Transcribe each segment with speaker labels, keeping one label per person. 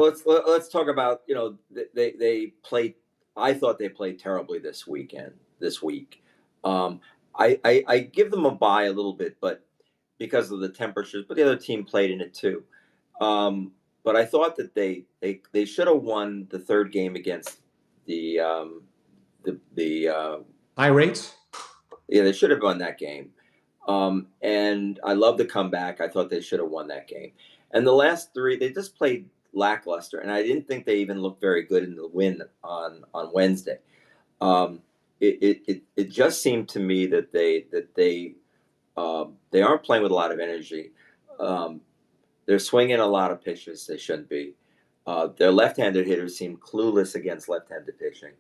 Speaker 1: Well, let's talk about, they played. I thought they played terribly this week. Um, I give them a bye a little bit, but because of the temperatures, but the other team played in it too. Um, but I thought that they should have won the third game against the
Speaker 2: Pirates.
Speaker 1: yeah, they should have won that game. And I love the comeback. I thought they should have won that game. And the last three, they just played lackluster, and I didn't think they even looked very good in the win on Wednesday. Um, it just seemed to me that they aren't playing with a lot of energy. Um, they're swinging a lot of pitches they shouldn't be. Their left-handed hitters seem clueless against left-handed pitching.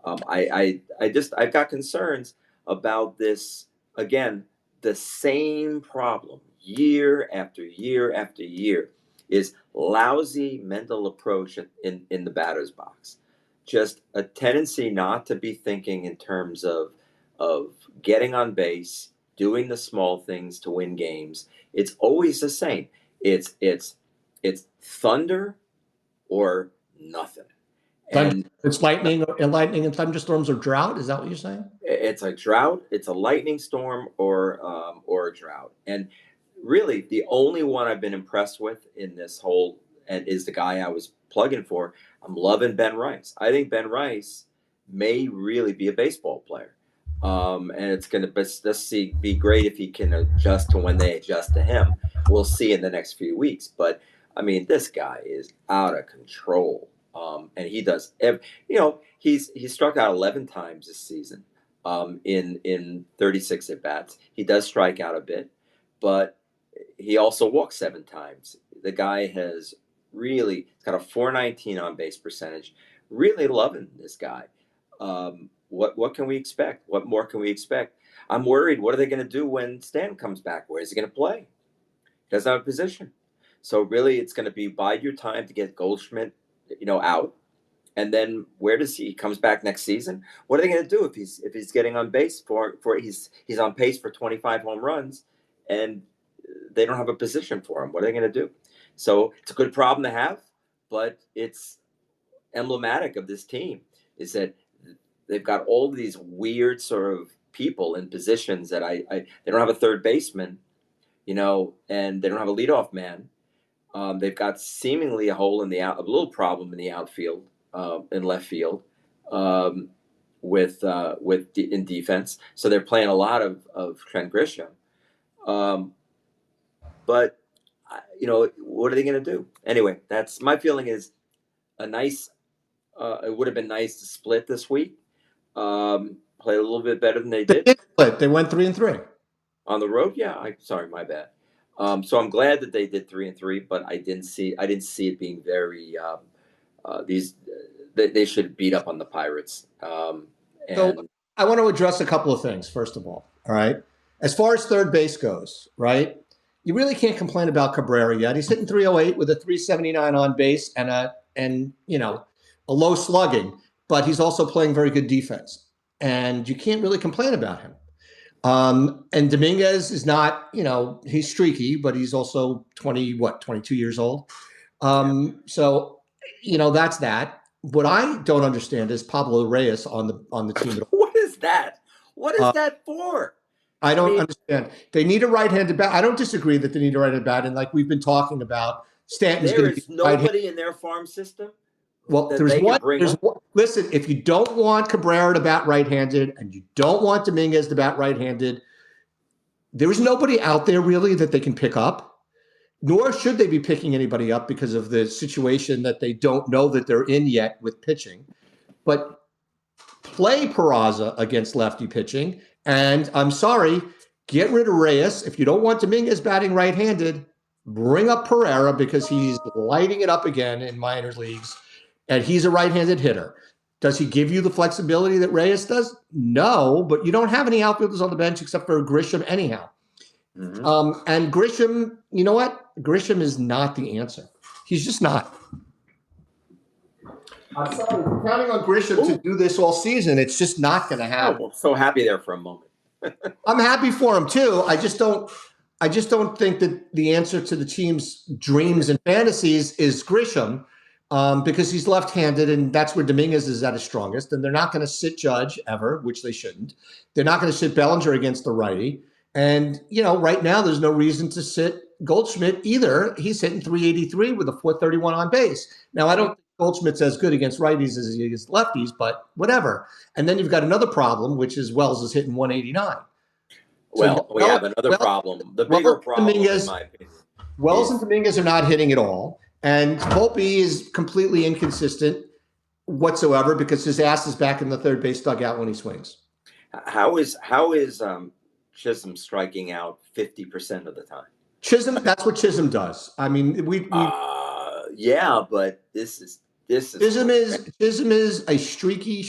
Speaker 1: I've got concerns about this again. The same problem year after year after year is lousy mental approach in the batter's box. Just a tendency not to be thinking in terms of getting on base, doing the small things to win games. It's always the same. It's thunder or nothing. And
Speaker 2: It's lightning and thunderstorms or drought. Is that what you're saying?
Speaker 1: it's a drought, it's a lightning storm, or a drought. And really, the only one I've been impressed with in this whole and is the guy I was plugging for. I'm loving Ben Rice. I think Ben Rice may really be a baseball player. And it's going to be great if he can adjust to when they adjust to him. We'll see in the next few weeks. But I mean, this guy is out of control. And he does, he's struck out 11 times this season in 36 at bats. He does strike out a bit, but he also walks 7 times. The guy has really got a 419 on base percentage. Really loving this guy. What can we expect? What more can we expect? I'm worried. What are they going to do when Stan comes back? Where is he going to play? He doesn't have a position. So really, it's going to be bide your time to get Goldschmidt, out. And then where does he comes back next season? What are they going to do if he's getting on base for he's on pace for 25 home runs, and they don't have a position for him? What are they going to do? So it's a good problem to have, but it's emblematic of this team is that they've got all these weird sort of people in positions that they don't have a third baseman, and they don't have a leadoff man. They've got seemingly a little problem in the outfield, in left field, in defense. So they're playing a lot of Trent Grisham. But what are they going to do? Anyway, that's my feeling. Is a nice. It would have been nice to split this week. Play a little bit better than they did.
Speaker 2: They did split. They went 3-3
Speaker 1: on the road. Yeah, sorry, my bad. So I'm glad that they did 3-3, but I didn't see it being very. They should beat up on the Pirates.
Speaker 2: So I want to address a couple of things. First of all right, as far as third base goes, right, you really can't complain about Cabrera yet. He's hitting 308 with a 379 on base and a low slugging, but he's also playing very good defense, and you can't really complain about him. And Dominguez is not, he's streaky, but he's also 22 years old. So, that's that. What I don't understand is Pablo Reyes on the team.
Speaker 1: What is that? What is that for?
Speaker 2: I don't understand. They need a right-handed bat. I don't disagree that they need a right-handed bat. And like we've been talking about, Stanton's
Speaker 1: there is nobody in their farm system.
Speaker 2: Well, there's one. Listen, if you don't want Cabrera to bat right-handed and you don't want Dominguez to bat right-handed, there is nobody out there really that they can pick up. Nor should they be picking anybody up because of the situation that they don't know that they're in yet with pitching. But play Peraza against lefty pitching. And I'm sorry, get rid of Reyes. If you don't want Dominguez batting right-handed, bring up Pereira because he's lighting it up again in minor leagues. And he's a right-handed hitter. Does he give you the flexibility that Reyes does? No, but you don't have any outfielders on the bench except for Grisham anyhow. Mm-hmm. And Grisham, you know what? Grisham is not the answer. He's just not. I'm sorry, counting on Grisham to do this all season, it's just not going to happen.
Speaker 1: I'm so happy there for a moment.
Speaker 2: I'm happy for him too. I just don't think that the answer to the team's dreams and fantasies is Grisham. because he's left-handed, and that's where Dominguez is at his strongest. And they're not going to sit Judge ever, which they shouldn't. They're not going to sit Bellinger against the righty. And right now there's no reason to sit Goldschmidt either. He's hitting 383 with a 431 on base. Now I don't think Goldschmidt's as good against righties as he is lefties, but whatever. And then you've got another problem, which is Wells is hitting 189. So you
Speaker 1: Well, we have another problem. The bigger problem, in my opinion,
Speaker 2: Wells and
Speaker 1: is
Speaker 2: Dominguez are not hitting at all. And Volpe is completely inconsistent whatsoever because his ass is back in the third base dugout when he swings.
Speaker 1: how is Chisholm striking out 50% of the time?
Speaker 2: Chisholm, that's what Chisholm does. I mean,
Speaker 1: yeah, but this is
Speaker 2: Chisholm is a streaky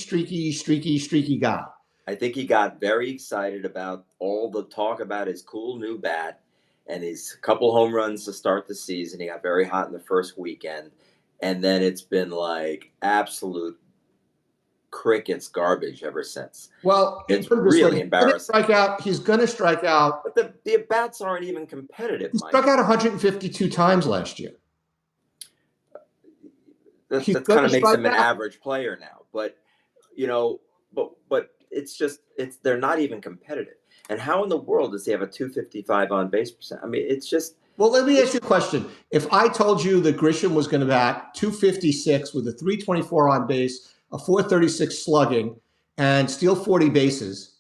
Speaker 2: guy.
Speaker 1: I think he got very excited about all the talk about his cool new bat and his couple home runs to start the season. He got very hot in the first weekend, and then it's been like absolute crickets garbage ever since.
Speaker 2: Well,
Speaker 1: it's really embarrassing.
Speaker 2: He's going to strike out.
Speaker 1: But the at-bats aren't even competitive,
Speaker 2: He struck out 152 times last year.
Speaker 1: That kind of makes him an average player now. But, but they're not even competitive. And how in the world does he have a 255 on base percent? I mean, it's just.
Speaker 2: Well, let me ask you a question. If I told you that Grisham was going to bat 256 with a 324 on base, a 436 slugging, and steal 40 bases.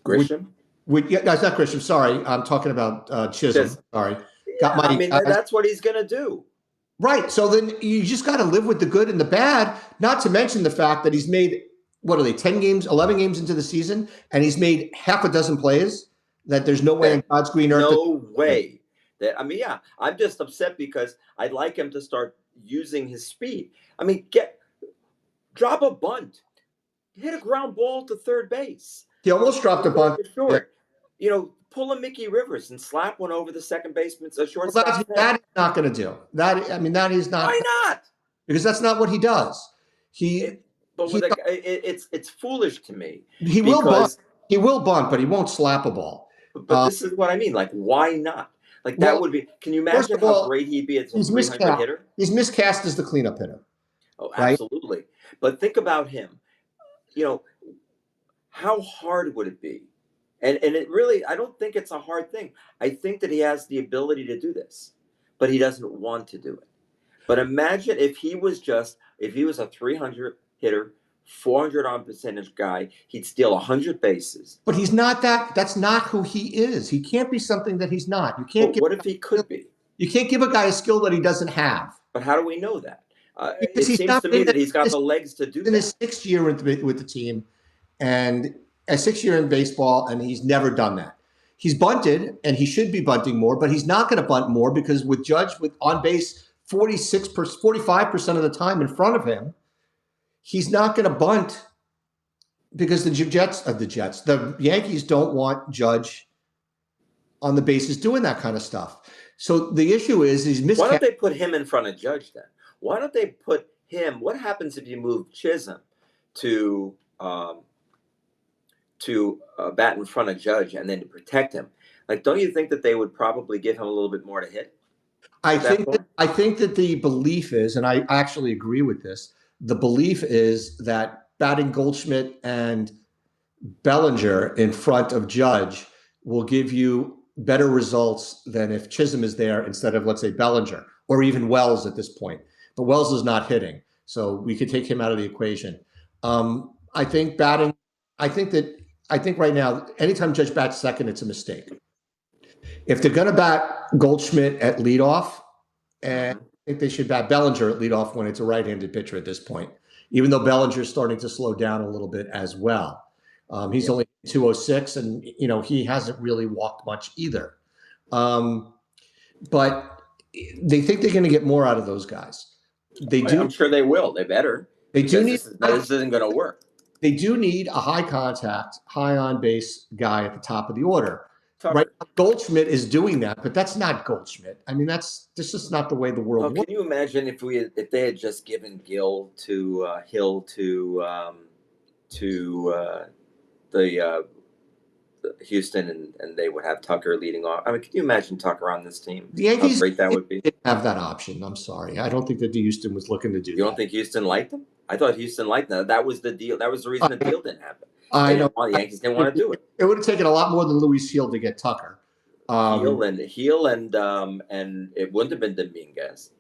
Speaker 1: Grisham?
Speaker 2: No, it's not Grisham. Sorry. I'm talking about Chisholm. Sorry.
Speaker 1: Yeah, that's what he's going to do.
Speaker 2: Right. So then you just got to live with the good and the bad, not to mention the fact that he's made, 10 games, 11 games into the season, and he's made half a dozen plays that there's no way in God's green earth.
Speaker 1: No way. I'm just upset because I'd like him to start using his speed. I mean, drop a bunt, hit a ground ball to third base.
Speaker 2: He almost dropped a bunt.
Speaker 1: Short. Pull a Mickey Rivers and slap one over the second baseman's shortstop.
Speaker 2: Well, that he's not going to do. That is not.
Speaker 1: Why not?
Speaker 2: Because that's not what he does.
Speaker 1: It's foolish to me.
Speaker 2: He will bunt. He will bunt, but he won't slap a ball.
Speaker 1: But this is what I mean. Like, why not? Like, that would be. Can you imagine how great he'd be as a 300 hitter?
Speaker 2: He's miscast as the cleanup hitter.
Speaker 1: Oh, absolutely. Right? But think about him. How hard would it be? And it really, I don't think it's a hard thing. I think that he has the ability to do this, but he doesn't want to do it. But imagine if he was a 300 hitter, 400 on percentage guy, he'd steal 100 bases.
Speaker 2: But he's not that. That's not who he is. He can't be something that he's not. You can't.
Speaker 1: What if he could be?
Speaker 2: You can't give a guy a skill that he doesn't have.
Speaker 1: But how do we know that? It seems to me that he's got the legs to do that.
Speaker 2: In his 6th year with the team, and a 6th year in baseball, and he's never done that. He's bunted, and he should be bunting more, but he's not going to bunt more because with Judge with on base 45% of the time in front of him, he's not going to bunt because the Yankees don't want Judge on the bases doing that kind of stuff. So the issue is he's missed.
Speaker 1: Why don't they put him in front of Judge then? Why don't they put him? What happens if you move Chisholm to bat in front of Judge and then to protect him? Like, don't you think that they would probably give him a little bit more to hit?
Speaker 2: I think that the belief is, and I actually agree with this, the belief is that batting Goldschmidt and Bellinger in front of Judge will give you better results than if Chisholm is there instead of, let's say, Bellinger or even Wells at this point. But Wells is not hitting, so we could take him out of the equation. I think right now, anytime Judge bats second, it's a mistake. If they're going to bat Goldschmidt at leadoff, and I think they should bat Bellinger at leadoff when it's a right-handed pitcher at this point, even though Bellinger is starting to slow down a little bit as well. He's only 206, and he hasn't really walked much either. But they think they're going to get more out of those guys. They do.
Speaker 1: I'm sure they will. They better.
Speaker 2: They do need.
Speaker 1: This isn't going to work.
Speaker 2: They do need a high contact, high on base guy at the top of the order. Right, Goldschmidt is doing that, but that's not Goldschmidt. I mean, this is not the way the world works.
Speaker 1: Can you imagine if they had just given Hill to the Houston, and they would have Tucker leading off. I mean, can you imagine Tucker on this team?
Speaker 2: The
Speaker 1: How
Speaker 2: Yankees
Speaker 1: great that would be.
Speaker 2: didn't have that option. I'm sorry. I don't think that Houston was looking to do
Speaker 1: You don't
Speaker 2: that.
Speaker 1: think Houston liked him? I thought Houston liked that. That was the deal. That was the reason the
Speaker 2: I,
Speaker 1: deal didn't happen. They
Speaker 2: I know
Speaker 1: didn't want the Yankees didn't want to do it.
Speaker 2: it would have taken a lot more than Louis Heel to get Tucker.
Speaker 1: Heel and it wouldn't have been Dominguez.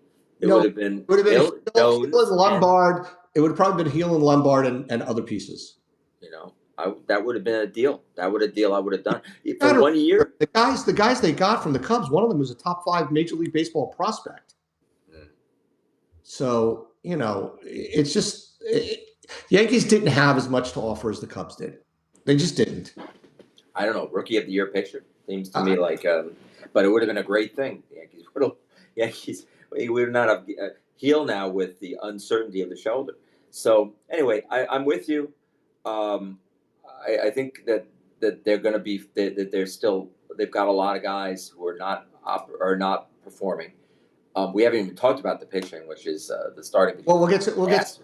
Speaker 1: It
Speaker 2: No,
Speaker 1: would
Speaker 2: it
Speaker 1: have been
Speaker 2: would have been
Speaker 1: Hill,
Speaker 2: Heel and
Speaker 1: Jones, and
Speaker 2: Lombard. It would have probably been Heel and Lombard and other pieces.
Speaker 1: that would have been a deal. That would a deal I would have done for 1 year.
Speaker 2: The guys they got from the Cubs, one of them was a top 5 Major League Baseball prospect.
Speaker 1: Mm.
Speaker 2: So it's just Yankees didn't have as much to offer as the Cubs did. They just didn't.
Speaker 1: I don't know. Rookie of the year picture seems to me
Speaker 2: Uh,
Speaker 1: like, but it would have been a great thing. The Yankees would have. Yankees. We would not have Heel now with the uncertainty of the shoulder. So anyway, I'm with you. Um, I think that they're going to be that they're still they've got a lot of guys who are not performing. We haven't even talked about the pitching, which is the starting pitching.
Speaker 2: well, we'll get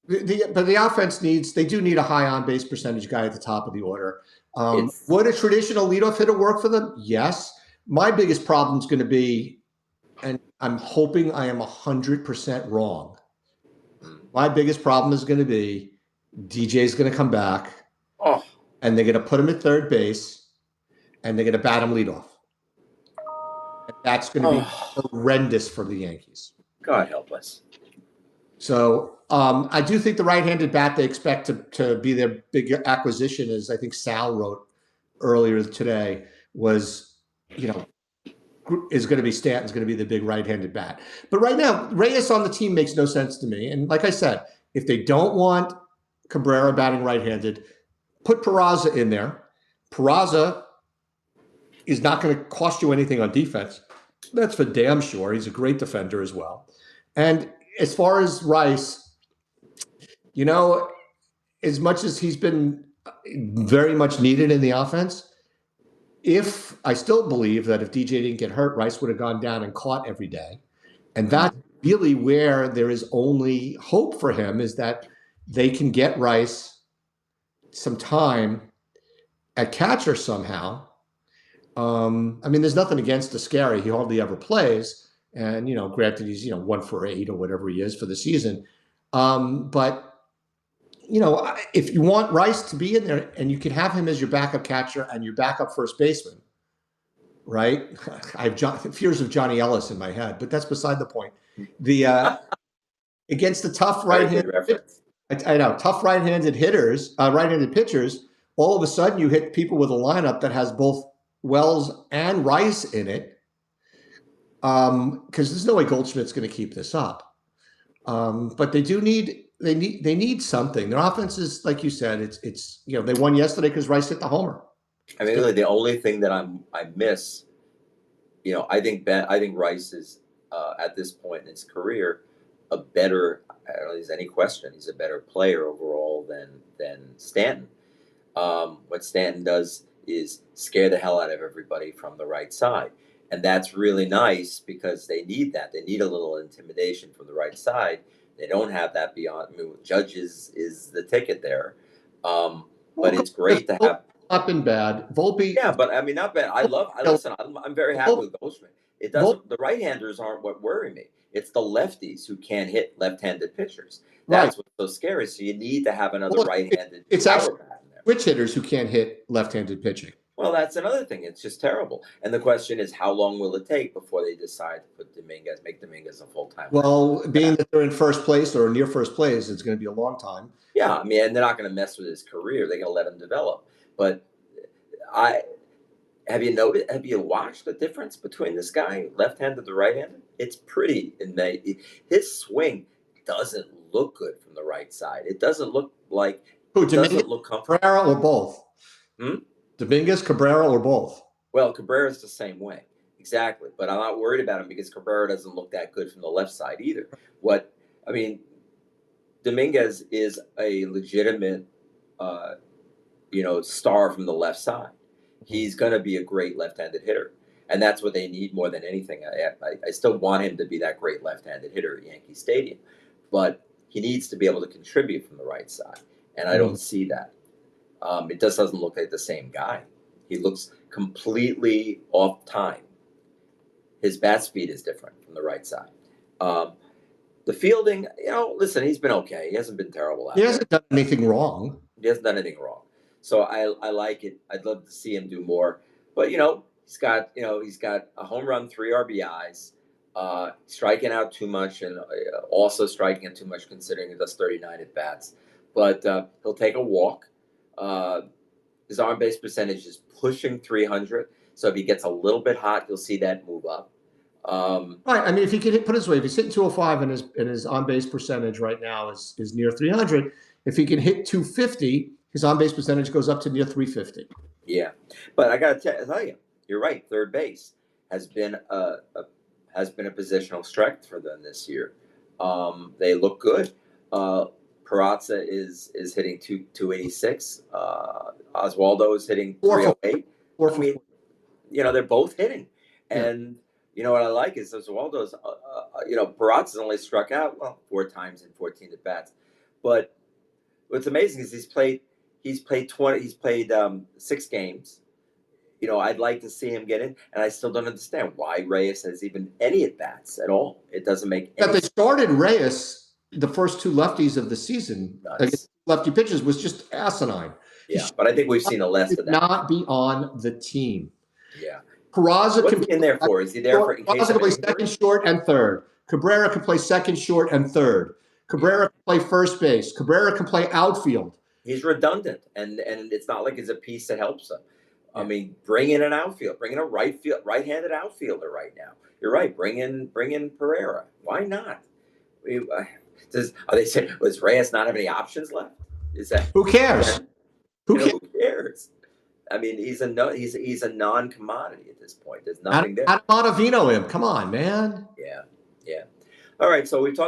Speaker 2: but the offense they do need a high on base percentage guy at the top of the order.
Speaker 1: It's
Speaker 2: Would a traditional leadoff hitter work for them? Yes. My biggest problem is going to be, and I'm hoping I am 100% wrong. My biggest problem is going to be DJ is going to come back,
Speaker 1: oh
Speaker 2: and they're going to put him at third base, and they're going to bat him leadoff. And that's going to be
Speaker 1: oh
Speaker 2: horrendous for the Yankees.
Speaker 1: God help us.
Speaker 2: So I do think the right-handed bat they expect to be their big acquisition, as I think Sal wrote earlier today, was is going to be Stanton's going to be the big right-handed bat. But right now, Reyes on the team makes no sense to me. And like I said, if they don't want Cabrera batting right-handed, put Peraza in there. Peraza is not going to cost you anything on defense. That's for damn sure. He's a great defender as well. And as far as Rice, as much as he's been very much needed in the offense, if I still believe that if DJ didn't get hurt, Rice would have gone down and caught every day. And that's really where there is only hope for him, is that they can get Rice some time at catcher somehow. I mean, there's nothing against Ascari. He hardly ever plays. And, granted, he's, 1 for 8 or whatever he is for the season. But if you want Rice to be in there and you can have him as your backup catcher and your backup first baseman, right? I have fears of Johnny Ellis in my head, but that's beside the point. The against the tough right-handed, I know, tough right-handed hitters, right-handed pitchers, all of a sudden you hit people with a lineup that has both Wells and Rice in it, because there's no way Goldschmidt's going to keep this up. But they need something. Their offense is, like you said, it's they won yesterday because Rice hit the homer.
Speaker 1: I mean, really, the only thing that I miss, I think Rice is at this point in his career a better. I don't know if there's any question. He's a better player overall than Stanton. What Stanton does is scare the hell out of everybody from the right side. And that's really nice because they need that. They need a little intimidation from the right side. They don't have that beyond. I mean, Judge is the ticket there. But it's great to have.
Speaker 2: Not been bad. Volpe.
Speaker 1: Yeah, but I mean, not bad. Listen. I'm very happy with Goldschmidt. It doesn't. The right-handers aren't what worry me. It's the lefties who can't hit left-handed pitchers. That's what's so scary. So you need to have another right-handed
Speaker 2: It's
Speaker 1: power
Speaker 2: actually
Speaker 1: bat in there.
Speaker 2: switch hitters who can't hit left-handed pitching.
Speaker 1: Well, that's another thing. It's just terrible. And the question is, how long will it take before they decide to make Dominguez a full-time?
Speaker 2: Well, being that they're in first place or near first place, it's going to be a long time.
Speaker 1: Yeah, I mean, and they're not going to mess with his career. They're going to let him develop. But have you watched the difference between this guy, left-handed to right-handed? It's pretty. His swing doesn't look good from the right side. It doesn't look like.
Speaker 2: Who,
Speaker 1: it doesn't look comfortable.
Speaker 2: Cabrera or both?
Speaker 1: Hmm?
Speaker 2: Dominguez, Cabrera, or both?
Speaker 1: Well, Cabrera's the same way. Exactly. But I'm not worried about him because Cabrera doesn't look that good from the left side either. Dominguez is a legitimate, star from the left side. He's going to be a great left-handed hitter. And that's what they need more than anything. I still want him to be that great left-handed hitter at Yankee Stadium. But he needs to be able to contribute from the right side. And I don't see that. It just doesn't look like the same guy. He looks completely off time. His bat speed is different from the right side. Um, the fielding, listen, he's been okay. He hasn't been terrible
Speaker 2: He
Speaker 1: out there.
Speaker 2: hasn't done anything wrong.
Speaker 1: He hasn't done anything wrong. So I like it. I'd love to see him do more. But he's got a home run, 3 RBIs, striking out too much, and also striking out too much considering he does 39 at bats. But he'll take a walk. Uh, his on base percentage is pushing 300. So if he gets a little bit hot, you'll see that move up.
Speaker 2: Right. I mean, if he can put it this way, if he's hitting 205 and his on base percentage right now is near 300, if he can hit 250, his on base percentage goes up to near 350.
Speaker 1: Yeah, but I got to tell you, you're right. Third base has been a positional strength for them this year. They look good. Uh, Perazza is hitting 286. Oswaldo is hitting
Speaker 2: Four for
Speaker 1: 308.
Speaker 2: four
Speaker 1: I
Speaker 2: for
Speaker 1: mean,
Speaker 2: four.
Speaker 1: they're both hitting,
Speaker 2: Yeah.
Speaker 1: and what I like is Oswaldo's. Perazza's only struck out 4 times in 14 at bats, but what's amazing is he's played 20. He's played 6 games. I'd like to see him get in, and I still don't understand why Reyes has even any at bats at all. It doesn't make
Speaker 2: That
Speaker 1: any
Speaker 2: they started Reyes the first two lefties of the season against
Speaker 1: sense.
Speaker 2: lefty pitchers was just asinine. He
Speaker 1: Yeah, but I think we've seen the last
Speaker 2: should
Speaker 1: of that.
Speaker 2: not be on the team.
Speaker 1: Yeah.
Speaker 2: Peraza
Speaker 1: What's
Speaker 2: can
Speaker 1: he in there for? Is he there for in case of an
Speaker 2: play
Speaker 1: injury?
Speaker 2: second, short, and third. Cabrera can play second, short, and third.
Speaker 1: Yeah.
Speaker 2: Cabrera can play first base. Cabrera can play outfield.
Speaker 1: He's redundant, and it's not like it's a piece that helps him. I
Speaker 2: Yeah.
Speaker 1: mean, bring in an outfield, bring in a right-handed outfielder right now. You're right. Bring in Pereira. Why not? Are they saying, does Reyes not have any options left? Is that
Speaker 2: Who cares? Who cares?
Speaker 1: who cares? I mean, he's a no, he's a non-commodity at this point. There's nothing there.
Speaker 2: Adam Ottavino him. Come on, man.
Speaker 1: Yeah, yeah. All right, so we've talked